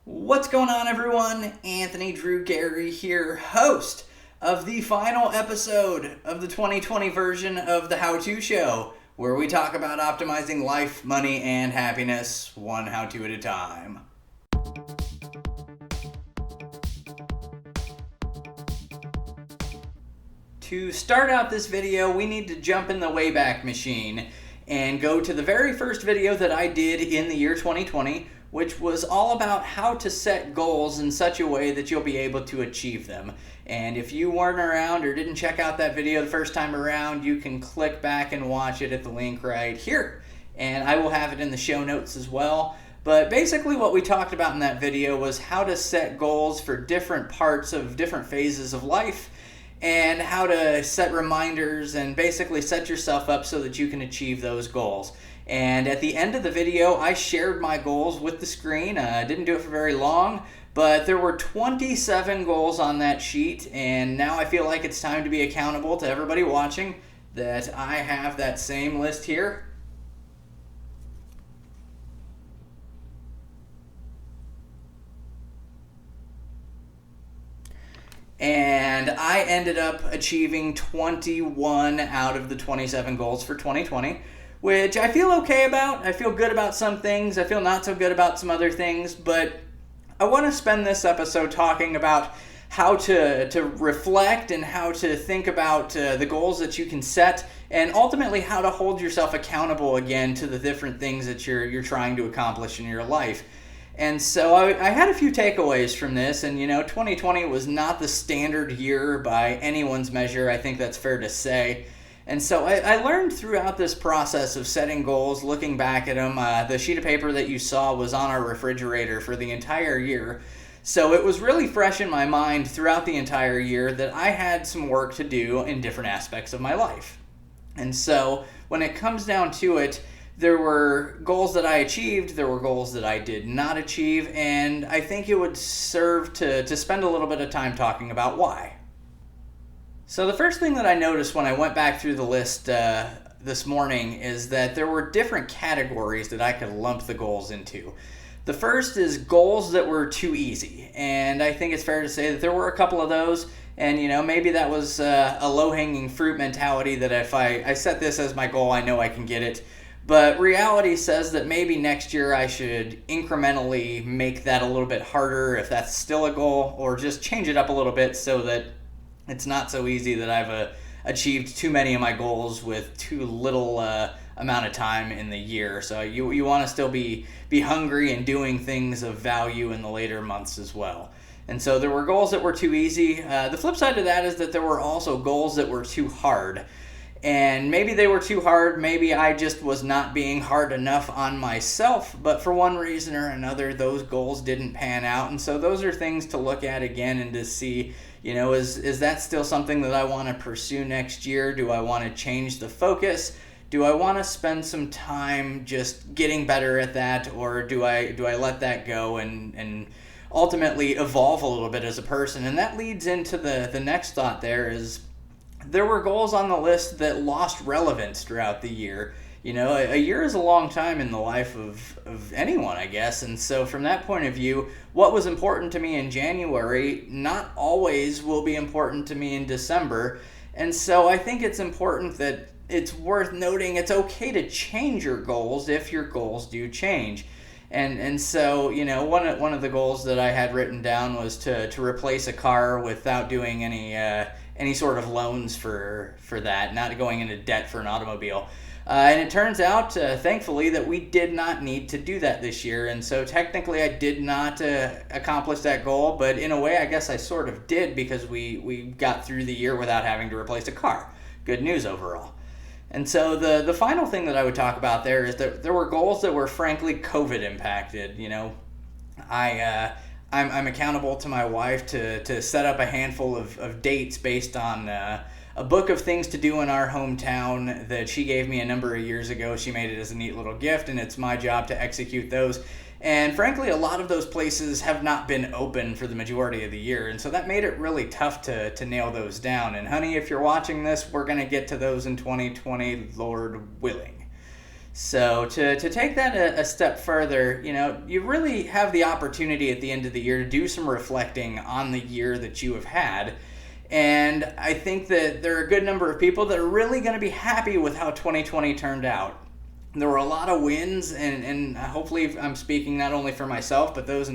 What's going on, everyone? Anthony Drew Gary here, host of the final episode of the 2020 version of the How To Show, where we talk about optimizing life, money, and happiness one how-to at a time. To start out this video, we need to jump in the Wayback Machine and go to the very first video that I did in the year 2020, which was all about how to set goals in such a way that you'll be able to achieve them. And if you weren't around or didn't check out that video the first time around, you can click back and watch it at the link right here. And I will have it in the show notes as well. But basically what we talked about in that video was how to set goals for different parts of different phases of life, and how to set reminders and basically set yourself up so that you can achieve those goals. And at the end of the video, I shared my goals with the screen. I didn't do it for very long, but there were 27 goals on that sheet, and now I feel like it's time to be accountable to everybody watching that I have that same list here. And I ended up achieving 21 out of the 27 goals for 2020, which I feel okay about. I feel good about some things. I feel not so good about some other things. But I want to spend this episode talking about how to reflect and how to think about the goals that you can set, and ultimately how to hold yourself accountable again to the different things that you're trying to accomplish in your life. And so I had a few takeaways from this, and 2020 was not the standard year by anyone's measure. I think that's fair to say. And so I learned throughout this process of setting goals, looking back at them, the sheet of paper that you saw was on our refrigerator for the entire year. So it was really fresh in my mind throughout the entire year that I had some work to do in different aspects of my life. And so when it comes down to it, there were goals that I achieved, there were goals that I did not achieve, and I think it would serve to spend a little bit of time talking about why. So the first thing that I noticed when I went back through the list this morning is that there were different categories that I could lump the goals into. The first is goals that were too easy, and I think it's fair to say that there were a couple of those, and maybe that was a low-hanging fruit mentality that if I set this as my goal, I know I can get it. But reality says that maybe next year I should incrementally make that a little bit harder if that's still a goal, or just change it up a little bit so that it's not so easy that I've achieved too many of my goals with too little amount of time in the year. So you want to still be hungry and doing things of value in the later months as well. And so there were goals that were too easy. The flip side of that is that there were also goals that were too hard. And maybe they were too hard, maybe I just was not being hard enough on myself, but for one reason or another, those goals didn't pan out. And so those are things to look at again and to see, is that still something that I want to pursue next year? Do I want to change the focus? Do I want to spend some time just getting better at that, or do I let that go and ultimately evolve a little bit as a person? And that leads into the next thought there were goals on the list that lost relevance throughout the year. A year is a long time in the life of anyone, I guess. And so from that point of view, what was important to me in January not always will be important to me in December. And so I think it's important that it's worth noting it's okay to change your goals if your goals do change. And so, one of the goals that I had written down was to replace a car without doing any sort of loans for that, not going into debt for an automobile. And it turns out, thankfully, that we did not need to do that this year. And so technically I did not accomplish that goal, but in a way I guess I sort of did, because we got through the year without having to replace a car. Good news overall. And so the final thing that I would talk about there is that there were goals that were frankly COVID impacted. I'm accountable to my wife to set up a handful of dates based on a book of things to do in our hometown that she gave me a number of years ago. She made it as a neat little gift, and it's my job to execute those. And frankly, a lot of those places have not been open for the majority of the year, and so that made it really tough to nail those down. And honey, if you're watching this, we're going to get to those in 2020, Lord willing. So to take that a step further, you really have the opportunity at the end of the year to do some reflecting on the year that you have had. And I think that there are a good number of people that are really going to be happy with how 2020 turned out. There were a lot of wins, and hopefully I'm speaking not only for myself, but those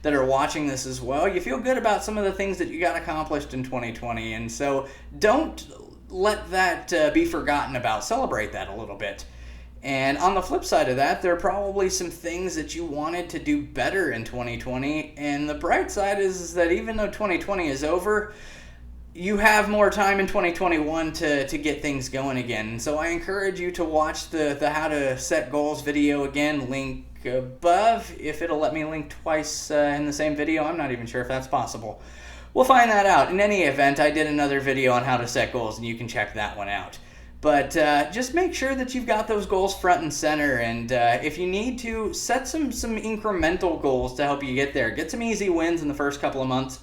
that are watching this as well. You feel good about some of the things that you got accomplished in 2020, and so don't let that be forgotten about. Celebrate that a little bit. And on the flip side of that, there are probably some things that you wanted to do better in 2020, and the bright side is that even though 2020 is over, you have more time in 2021 to get things going again. So I encourage you to watch the How to Set Goals video again, link above. If it'll let me link twice in the same video, I'm not even sure if that's possible. We'll find that out. In any event, I did another video on how to set goals, and you can check that one out. But just make sure that you've got those goals front and center, and if you need to, set some incremental goals to help you get there. Get some easy wins in the first couple of months.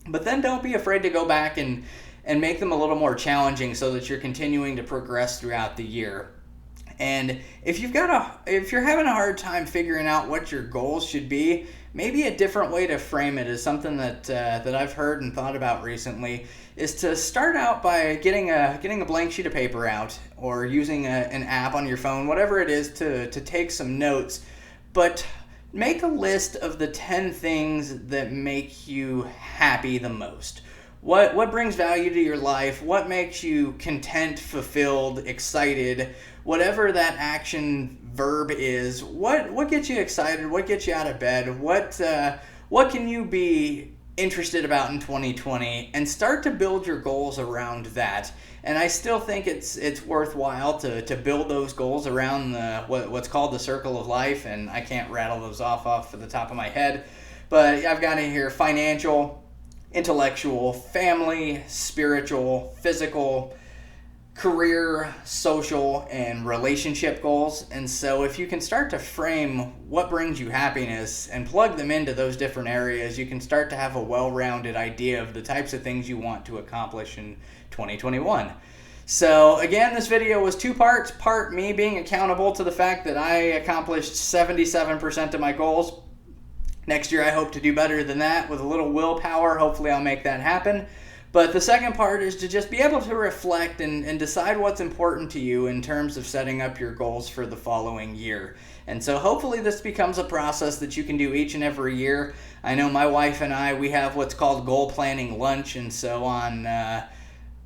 But then don't be afraid to go back and make them a little more challenging so that you're continuing to progress throughout the year. And if you're having a hard time figuring out what your goals should be, maybe a different way to frame it is something that I've heard and thought about recently, is to start out by getting a blank sheet of paper out, or using an app on your phone, whatever it is, to take some notes. But make a list of the 10 things that make you happy the most. What brings value to your life? What makes you content, fulfilled, excited? Whatever that action verb is, what gets you excited? What gets you out of bed? What can you be interested about in 2020? And start to build your goals around that. And I still think it's worthwhile to build those goals around what's called the circle of life, and I can't rattle those off the top of my head, but I've got in here financial, intellectual, family, spiritual, physical, career, social, and relationship goals. And so if you can start to frame what brings you happiness and plug them into those different areas, you can start to have a well-rounded idea of the types of things you want to accomplish in 2021. So again, this video was 2 parts. Part me being accountable to the fact that I accomplished 77% of my goals. Next year I hope to do better than that. With a little willpower, hopefully I'll make that happen. But the second part is to just be able to reflect and decide what's important to you in terms of setting up your goals for the following year. And so hopefully this becomes a process that you can do each and every year. I know my wife and I, we have what's called goal planning lunch, and so on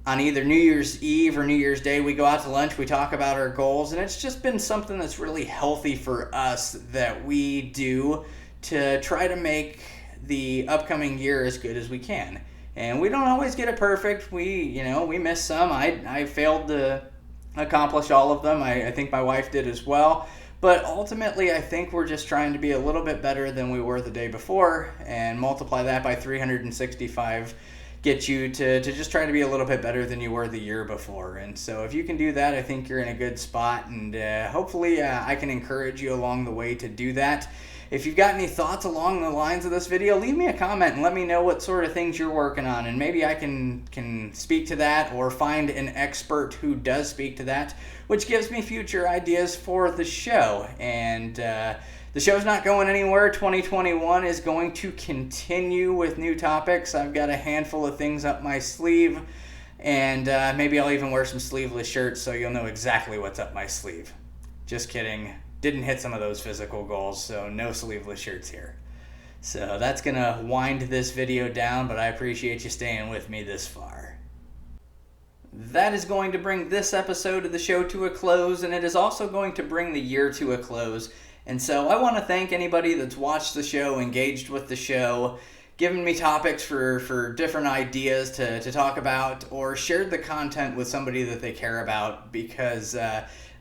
either New Year's Eve or New Year's Day, we go out to lunch, we talk about our goals, and it's just been something that's really healthy for us that we do to try to make the upcoming year as good as we can. And we don't always get it perfect. We miss some. I failed to accomplish all of them. I think my wife did as well. But ultimately, I think we're just trying to be a little bit better than we were the day before, and multiply that by 365, get you to just try to be a little bit better than you were the year before. And so if you can do that, I think you're in a good spot, and hopefully I can encourage you along the way to do that. If you've got any thoughts along the lines of this video, leave me a comment and let me know what sort of things you're working on, and maybe I can speak to that or find an expert who does speak to that, which gives me future ideas for the show. And the show's not going anywhere. 2021 is going to continue with new topics. I've got a handful of things up my sleeve, and maybe I'll even wear some sleeveless shirts so you'll know exactly what's up my sleeve. Just kidding. Didn't hit some of those physical goals, so no sleeveless shirts here. So that's going to wind this video down, but I appreciate you staying with me this far. That is going to bring this episode of the show to a close, and it is also going to bring the year to a close. And so I want to thank anybody that's watched the show, engaged with the show, given me topics for different ideas to talk about, or shared the content with somebody that they care about, because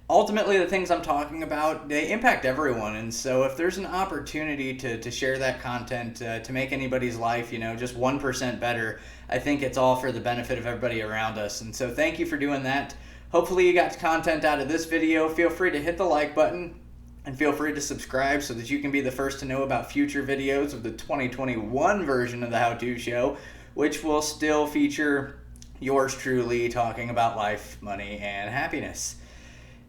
ultimately, the things I'm talking about, they impact everyone. And so if there's an opportunity to share that content, to make anybody's life, just 1% better, I think it's all for the benefit of everybody around us. And so thank you for doing that. Hopefully you got content out of this video. Feel free to hit the like button, and feel free to subscribe so that you can be the first to know about future videos of the 2021 version of the How To Show, which will still feature yours truly talking about life, money, and happiness.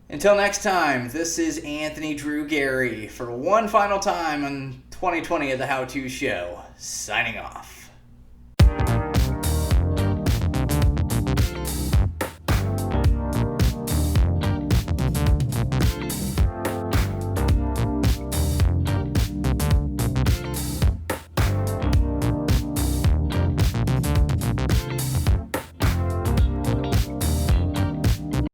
Until next time, this is Anthony Drew Gary for one final time on 2020 of the How To Show, signing off.